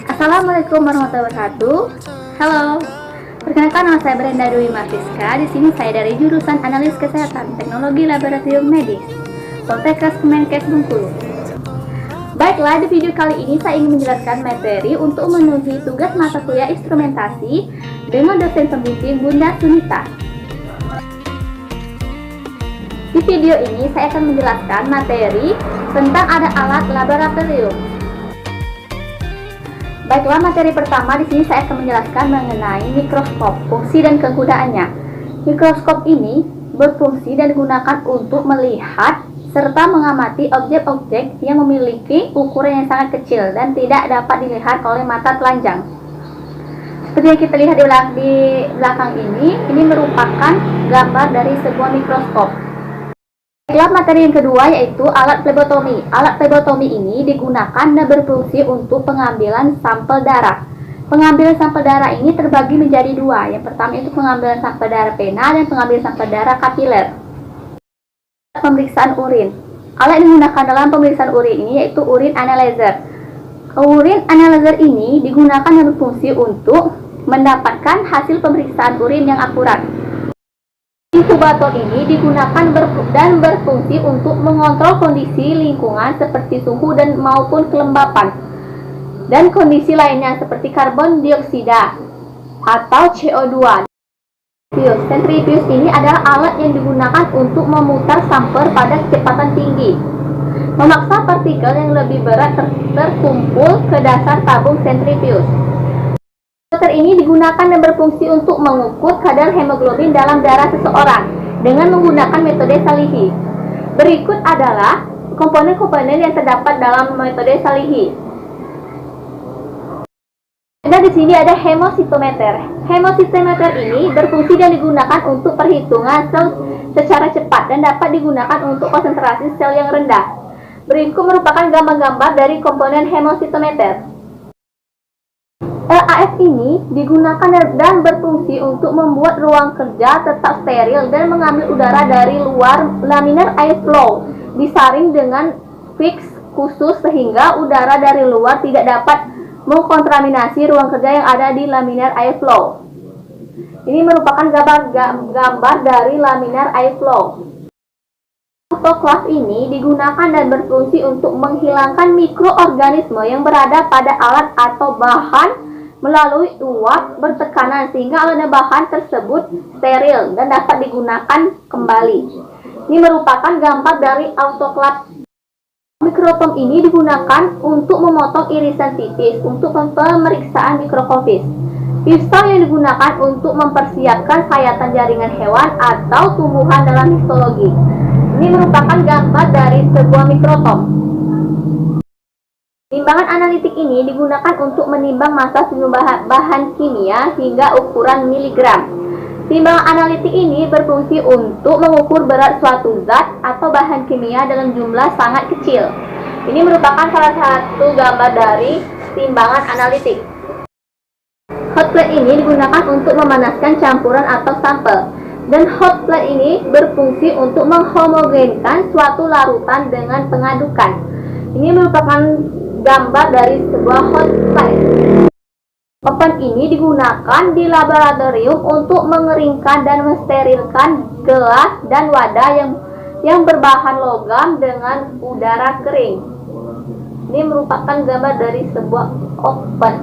Assalamualaikum warahmatullahi wabarakatuh. Halo, perkenalkan nama saya Brenda Dwi Martiska. Di sini saya dari jurusan Analis Kesehatan Teknologi Laboratorium Medis, Poltekkes Kemenkes Bengkulu. Baiklah, di video kali ini saya ingin menjelaskan materi untuk memenuhi tugas mata kuliah instrumentasi dengan dosen pembimbing Bunda Sunita. Di video ini saya akan menjelaskan materi tentang ada alat laboratorium. Baiklah, materi pertama di sini saya akan menjelaskan mengenai mikroskop, fungsi dan kegunaannya. Mikroskop ini berfungsi dan digunakan untuk melihat serta mengamati objek-objek yang memiliki ukuran yang sangat kecil dan tidak dapat dilihat oleh mata telanjang. Seperti yang kita lihat di belakang ini merupakan gambar dari sebuah mikroskop. Baiklah, materi yang kedua yaitu alat flebotomi. Alat flebotomi ini digunakan dan berfungsi untuk pengambilan sampel darah. Pengambilan sampel darah ini terbagi menjadi dua. Yang pertama itu pengambilan sampel darah pena dan pengambilan sampel darah kapiler. Pemeriksaan urin. Alat yang digunakan dalam pemeriksaan urin ini yaitu urin analyzer. Urin analyzer ini digunakan dan berfungsi untuk mendapatkan hasil pemeriksaan urin yang akurat. Inkubator ini digunakan dan berfungsi untuk mengontrol kondisi lingkungan seperti suhu dan maupun kelembapan dan kondisi lainnya seperti karbon dioksida atau CO2. Sentrifuge ini adalah alat yang digunakan untuk memutar sampel pada kecepatan tinggi, memaksa partikel yang lebih berat terkumpul ke dasar tabung sentrifuge. Meter ini digunakan dan berfungsi untuk mengukur kadar hemoglobin dalam darah seseorang dengan menggunakan metode Salihi. Berikut adalah komponen-komponen yang terdapat dalam metode Salihi. Dan di sini ada hemositometer. Hemositometer ini berfungsi dan digunakan untuk perhitungan sel secara cepat dan dapat digunakan untuk konsentrasi sel yang rendah. Berikut merupakan gambar-gambar dari komponen hemositometer. LAF ini digunakan dan berfungsi untuk membuat ruang kerja tetap steril dan mengambil udara dari luar laminar airflow, disaring dengan fix khusus sehingga udara dari luar tidak dapat mengkontaminasi ruang kerja yang ada di laminar airflow. Ini merupakan gambar dari laminar airflow. Autoclave ini digunakan dan berfungsi untuk menghilangkan mikroorganisme yang berada pada alat atau bahan melalui uap bertekanan sehingga alat dan bahan tersebut steril dan dapat digunakan kembali. Ini merupakan gambar dari autoclave. Mikrotom ini digunakan untuk memotong irisan tipis untuk pemeriksaan mikrokosmos. Pistol yang digunakan untuk mempersiapkan sayatan jaringan hewan atau tumbuhan dalam histologi. Ini merupakan gambar dari sebuah mikrotom. Timbangan analitik ini digunakan untuk menimbang massa sejumlah bahan kimia hingga ukuran miligram. Timbangan analitik ini berfungsi untuk mengukur berat suatu zat atau bahan kimia dalam jumlah sangat kecil. Ini merupakan salah satu gambar dari timbangan analitik. Hot plate ini digunakan untuk memanaskan campuran atau sampel. Dan hot plate ini berfungsi untuk menghomogenkan suatu larutan dengan pengadukan. Ini merupakan gambar dari sebuah hot plate. Oven ini digunakan di laboratorium untuk mengeringkan dan mensterilkan gelas dan wadah yang berbahan logam dengan udara kering. Ini merupakan gambar dari sebuah oven.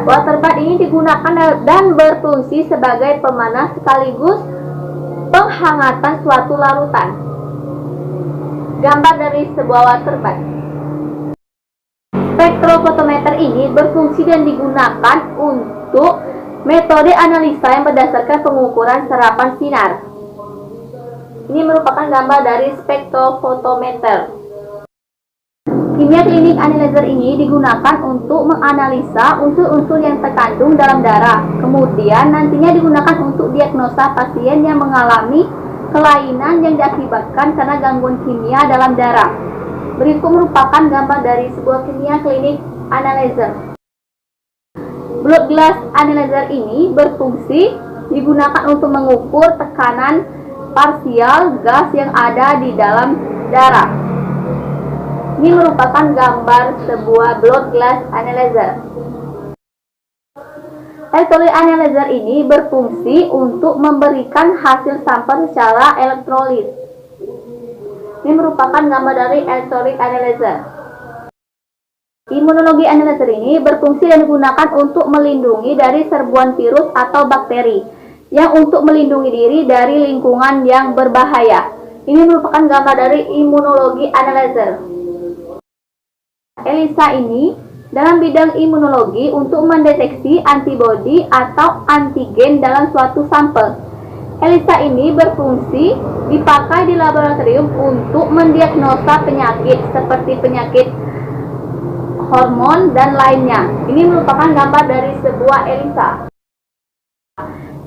Water bath ini digunakan dan berfungsi sebagai pemanas sekaligus penghangatan suatu larutan. Gambar dari sebuah water bath. Spektrofotometer ini berfungsi dan digunakan untuk metode analisa yang berdasarkan pengukuran serapan sinar. Ini merupakan gambar dari spektrofotometer. Kimia klinik analyzer ini digunakan untuk menganalisa unsur-unsur yang terkandung dalam darah. Kemudian nantinya digunakan untuk diagnosa pasien yang mengalami kelainan yang diakibatkan karena gangguan kimia dalam darah. Berikut merupakan gambar dari sebuah kimia klinik analyzer. Blood glass analyzer ini berfungsi digunakan untuk mengukur tekanan parsial gas yang ada di dalam darah. Ini merupakan gambar sebuah blood glass analyzer. Electrolyte analyzer ini berfungsi untuk memberikan hasil sampel secara elektrolit. Ini merupakan gambar dari electrolyte analyzer. Imunologi analyzer ini berfungsi dan digunakan untuk melindungi dari serbuan virus atau bakteri yang untuk melindungi diri dari lingkungan yang berbahaya. Ini merupakan gambar dari imunologi analyzer. ELISA ini dalam bidang imunologi untuk mendeteksi antibodi atau antigen dalam suatu sampel. ELISA ini berfungsi dipakai di laboratorium untuk mendiagnosa penyakit seperti penyakit hormon dan lainnya. Ini merupakan gambar dari sebuah ELISA.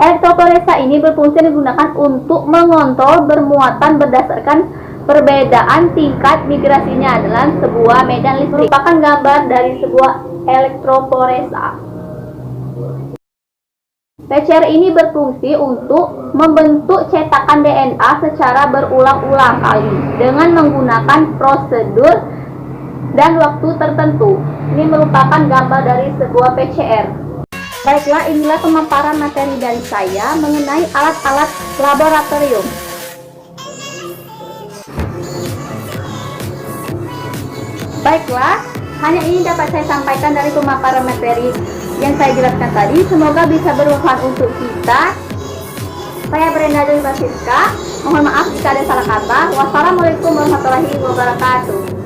Elektroforesa ini berfungsi digunakan untuk mengontrol bermuatan berdasarkan perbedaan tingkat migrasinya dalam sebuah medan listrik. Merupakan gambar dari sebuah elektroforesa. PCR ini berfungsi untuk membentuk cetakan DNA secara berulang-ulang kali dengan menggunakan prosedur dan waktu tertentu. Ini merupakan gambar dari sebuah PCR. Baiklah, inilah pemaparan materi dari saya mengenai alat-alat laboratorium. Baiklah, hanya ini dapat saya sampaikan dari pemaparan materi yang saya jelaskan tadi. Semoga bisa bermanfaat untuk kita. Saya Brenda Dewi Francisca. Mohon maaf jika ada salah kata. Wassalamualaikum warahmatullahi wabarakatuh.